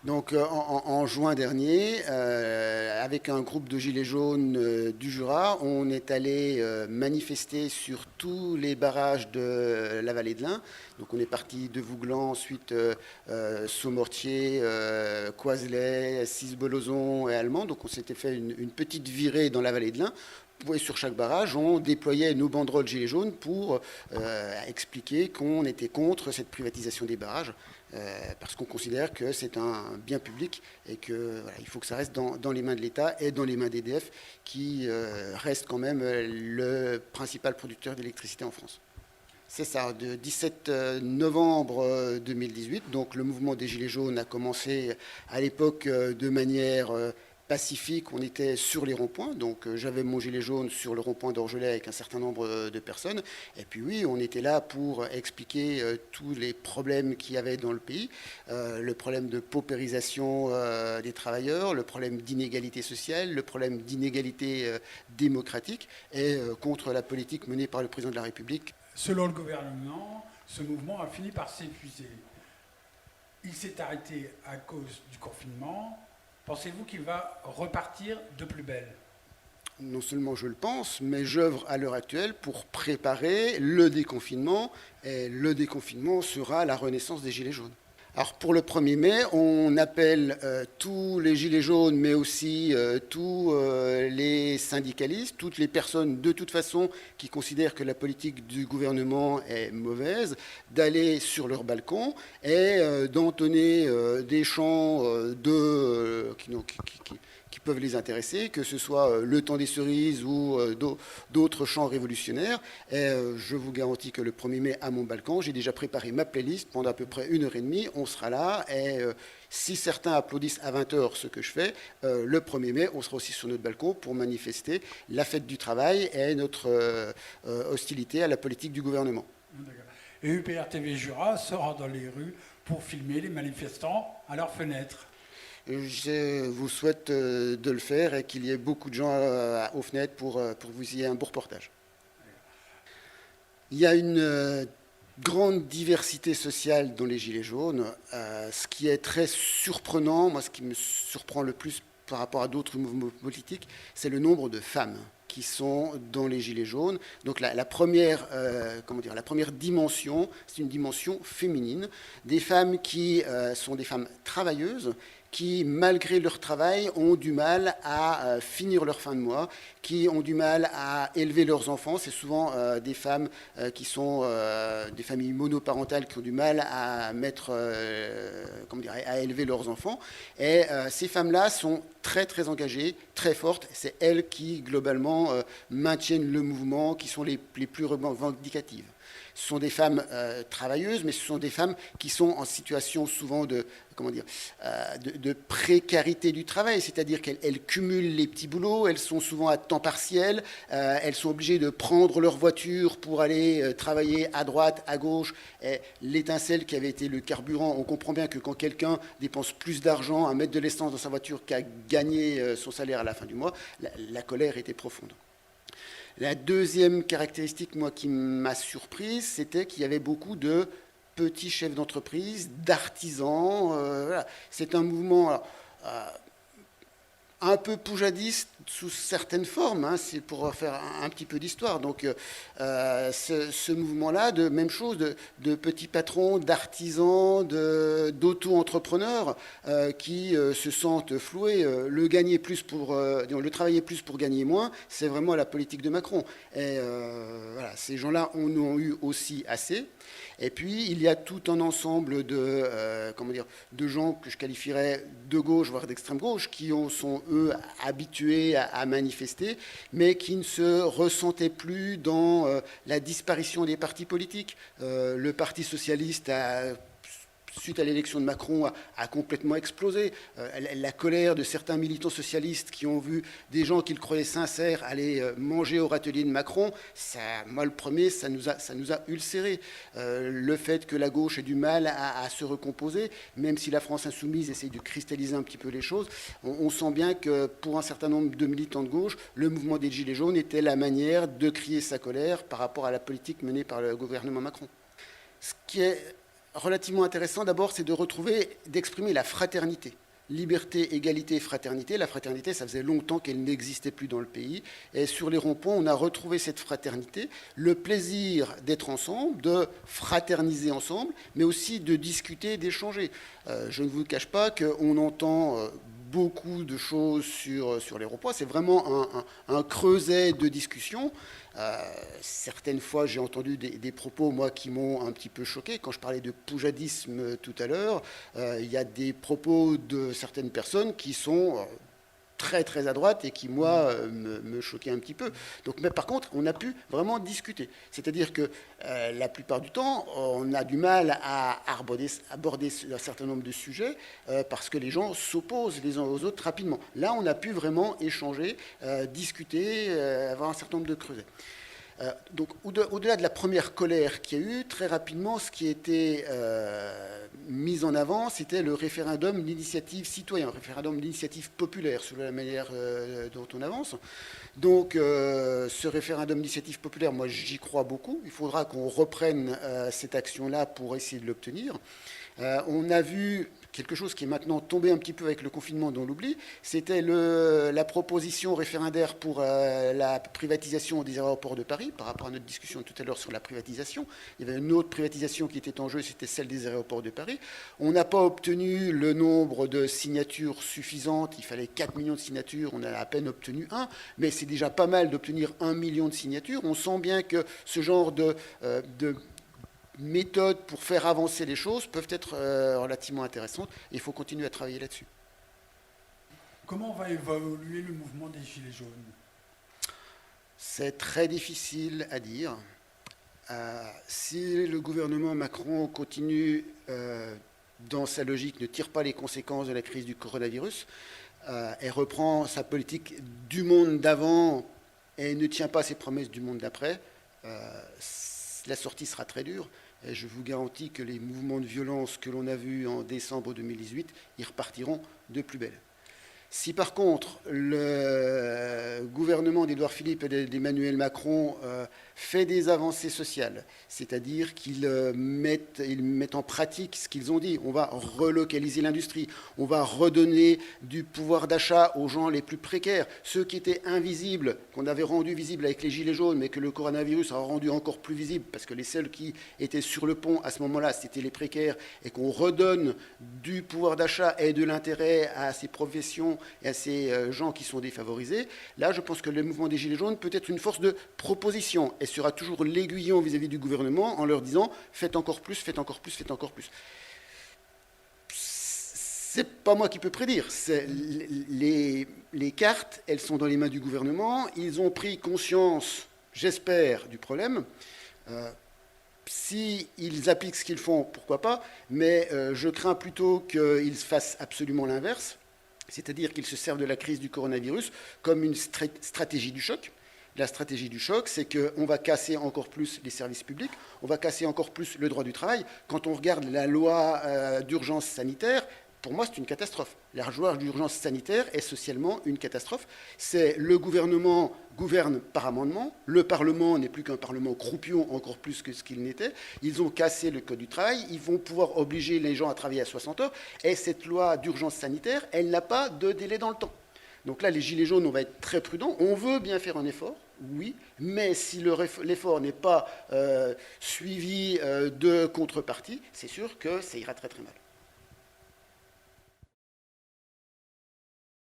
Donc en juin dernier, avec un groupe de Gilets jaunes du Jura, on est allé manifester sur tous les barrages de la vallée de l'Ain. Donc on est parti de Vouglan, ensuite Saumortier, Coiselet, Cisse-Belozon et Allemand. Donc on s'était fait une petite virée dans la vallée de l'Ain. Et sur chaque barrage, on déployait nos banderoles gilets jaunes pour expliquer qu'on était contre cette privatisation des barrages, parce qu'on considère que c'est un bien public et que voilà, il faut que ça reste dans les mains de l'État et dans les mains d'EDF, qui reste quand même le principal producteur d'électricité en France. C'est ça, de 17 novembre 2018. Donc le mouvement des Gilets jaunes a commencé à l'époque de manière pacifique. On était sur les ronds-points, donc j'avais mon gilet jaune sur le rond-point d'Orgelet avec un certain nombre de personnes. Et puis oui, on était là pour expliquer tous les problèmes qu'il y avait dans le pays, le problème de paupérisation des travailleurs, le problème d'inégalité sociale, le problème d'inégalité démocratique, et contre la politique menée par le président de la République. Selon le gouvernement, ce mouvement a fini par s'épuiser. Il s'est arrêté à cause du confinement. Pensez-vous qu'il va repartir de plus belle ? Non seulement je le pense, mais j'œuvre à l'heure actuelle pour préparer le déconfinement. Et le déconfinement sera la renaissance des Gilets jaunes. Alors pour le 1er mai, on appelle tous les Gilets jaunes, mais aussi tous les syndicalistes, toutes les personnes de toute façon qui considèrent que la politique du gouvernement est mauvaise, d'aller sur leur balcon et d'entonner des chants qui peuvent les intéresser, que ce soit le temps des cerises ou d'autres chants révolutionnaires. Et je vous garantis que le 1er mai, à mon balcon, j'ai déjà préparé ma playlist pendant à peu près 1h30. On sera là et si certains applaudissent à 20h ce que je fais, le 1er mai, on sera aussi sur notre balcon pour manifester la fête du travail et notre hostilité à la politique du gouvernement. Et UPR TV Jura sera dans les rues pour filmer les manifestants à leurs fenêtres. Je vous souhaite de le faire et qu'il y ait beaucoup de gens aux fenêtres pour que vous ayez un beau reportage. Il y a une grande diversité sociale dans les Gilets jaunes. Ce qui est très surprenant, moi ce qui me surprend le plus par rapport à d'autres mouvements politiques, c'est le nombre de femmes qui sont dans les Gilets jaunes. Donc la première dimension, c'est une dimension féminine. Des femmes qui sont des femmes travailleuses, qui, malgré leur travail, ont du mal à finir leur fin de mois, qui ont du mal à élever leurs enfants. C'est souvent des femmes qui sont des familles monoparentales qui ont du mal à à élever leurs enfants. Et ces femmes-là sont très, très engagées, très fortes. C'est elles qui, globalement, maintiennent le mouvement, qui sont les plus revendicatives. Ce sont des femmes travailleuses, mais ce sont des femmes qui sont en situation souvent de précarité du travail, c'est-à-dire qu'elles cumulent les petits boulots, elles sont souvent à temps partiel, elles sont obligées de prendre leur voiture pour aller travailler à droite, à gauche. Et l'étincelle qui avait été le carburant, on comprend bien que quand quelqu'un dépense plus d'argent à mettre de l'essence dans sa voiture qu'à gagner son salaire à la fin du mois, la colère était profonde. La deuxième caractéristique, moi, qui m'a surprise, c'était qu'il y avait beaucoup de petits chefs d'entreprise, d'artisans. Voilà. C'est un mouvement un peu poujadiste sous certaines formes, hein, c'est pour faire un petit peu d'histoire. Donc ce mouvement-là, même chose, de petits patrons, d'artisans, d'auto-entrepreneurs qui se sentent floués. Le travailler plus pour gagner moins, c'est vraiment la politique de Macron. Et voilà, ces gens-là en ont eu aussi assez. Et puis, il y a tout un ensemble de gens que je qualifierais de gauche, voire d'extrême gauche, qui sont, eux, habitués à manifester, mais qui ne se ressentaient plus dans la disparition des partis politiques. Le Parti socialiste a suite à l'élection de Macron, a complètement explosé. La colère de certains militants socialistes qui ont vu des gens qu'ils croyaient sincères aller manger au râtelier de Macron, moi le premier, ça nous a ulcéré. Le fait que la gauche ait du mal à se recomposer, même si la France insoumise essaye de cristalliser un petit peu les choses, on sent bien que pour un certain nombre de militants de gauche, le mouvement des Gilets jaunes était la manière de crier sa colère par rapport à la politique menée par le gouvernement Macron. Ce qui est relativement intéressant d'abord, c'est d'exprimer la fraternité. Liberté, égalité, fraternité. La fraternité, ça faisait longtemps qu'elle n'existait plus dans le pays. Et sur les ronds-points, on a retrouvé cette fraternité, le plaisir d'être ensemble, de fraterniser ensemble, mais aussi de discuter, d'échanger. Je ne vous cache pas qu'on entend beaucoup de choses sur les ronds-points. C'est vraiment un creuset de discussion. Certaines fois, j'ai entendu des propos, moi, qui m'ont un petit peu choqué. Quand je parlais de poujadisme tout à l'heure, il y a des propos de certaines personnes qui sont très très à droite et qui, moi, me choquaient un petit peu. Donc, mais par contre, on a pu vraiment discuter. C'est-à-dire que la plupart du temps, on a du mal à aborder un certain nombre de sujets parce que les gens s'opposent les uns aux autres rapidement. Là, on a pu vraiment échanger, discuter, avoir un certain nombre de creusets. Donc, au-delà de la première colère qu'il y a eu, très rapidement, ce qui était mis en avant, c'était le référendum d'initiative citoyenne, le référendum d'initiative populaire, selon la manière dont on avance. Donc, ce référendum d'initiative populaire, moi, j'y crois beaucoup. Il faudra qu'on reprenne cette action-là pour essayer de l'obtenir. On a vu quelque chose qui est maintenant tombé un petit peu avec le confinement dans l'oubli, c'était la proposition référendaire pour la privatisation des aéroports de Paris, par rapport à notre discussion tout à l'heure sur la privatisation. Il y avait une autre privatisation qui était en jeu, c'était celle des aéroports de Paris. On n'a pas obtenu le nombre de signatures suffisantes, il fallait 4 millions de signatures, on en a à peine obtenu 1, mais c'est déjà pas mal d'obtenir 1 million de signatures. On sent bien que ce genre de méthodes pour faire avancer les choses peuvent être relativement intéressantes et il faut continuer à travailler là-dessus. Comment va évoluer le mouvement des Gilets jaunes ? C'est très difficile à dire. Si le gouvernement Macron continue dans sa logique, ne tire pas les conséquences de la crise du coronavirus et reprend sa politique du monde d'avant et ne tient pas ses promesses du monde d'après, la sortie sera très dure. Et je vous garantis que les mouvements de violence que l'on a vus en décembre 2018, ils repartiront de plus belle. Si par contre le gouvernement d'Édouard Philippe et d'Emmanuel Macron fait des avancées sociales, c'est-à-dire qu'ils mettent en pratique ce qu'ils ont dit, on va relocaliser l'industrie, on va redonner du pouvoir d'achat aux gens les plus précaires, ceux qui étaient invisibles, qu'on avait rendus visibles avec les gilets jaunes, mais que le coronavirus a rendu encore plus visibles, parce que les seuls qui étaient sur le pont à ce moment-là, c'était les précaires, et qu'on redonne du pouvoir d'achat et de l'intérêt à ces professions et à ces gens qui sont défavorisés. Là, je pense que le mouvement des Gilets jaunes peut être une force de proposition et sera toujours l'aiguillon vis-à-vis du gouvernement en leur disant « faites encore plus, faites encore plus, faites encore plus ». C'est pas moi qui peux prédire. Les cartes, elles sont dans les mains du gouvernement. Ils ont pris conscience, j'espère, du problème. S'ils appliquent ce qu'ils font, pourquoi pas, mais je crains plutôt qu'ils fassent absolument l'inverse. C'est-à-dire qu'ils se servent de la crise du coronavirus comme une stratégie du choc. La stratégie du choc, c'est qu'on va casser encore plus les services publics, on va casser encore plus le droit du travail. Quand on regarde la loi d'urgence sanitaire, pour moi, c'est une catastrophe. La loi d'urgence sanitaire est socialement une catastrophe. Le gouvernement gouverne par amendement. Le Parlement n'est plus qu'un Parlement croupion, encore plus que ce qu'il n'était. Ils ont cassé le Code du travail. Ils vont pouvoir obliger les gens à travailler à 60 heures. Et cette loi d'urgence sanitaire, elle n'a pas de délai dans le temps. Donc là, les Gilets jaunes, on va être très prudents. On veut bien faire un effort, oui, mais si l'effort n'est pas suivi de contrepartie, c'est sûr que ça ira très très mal.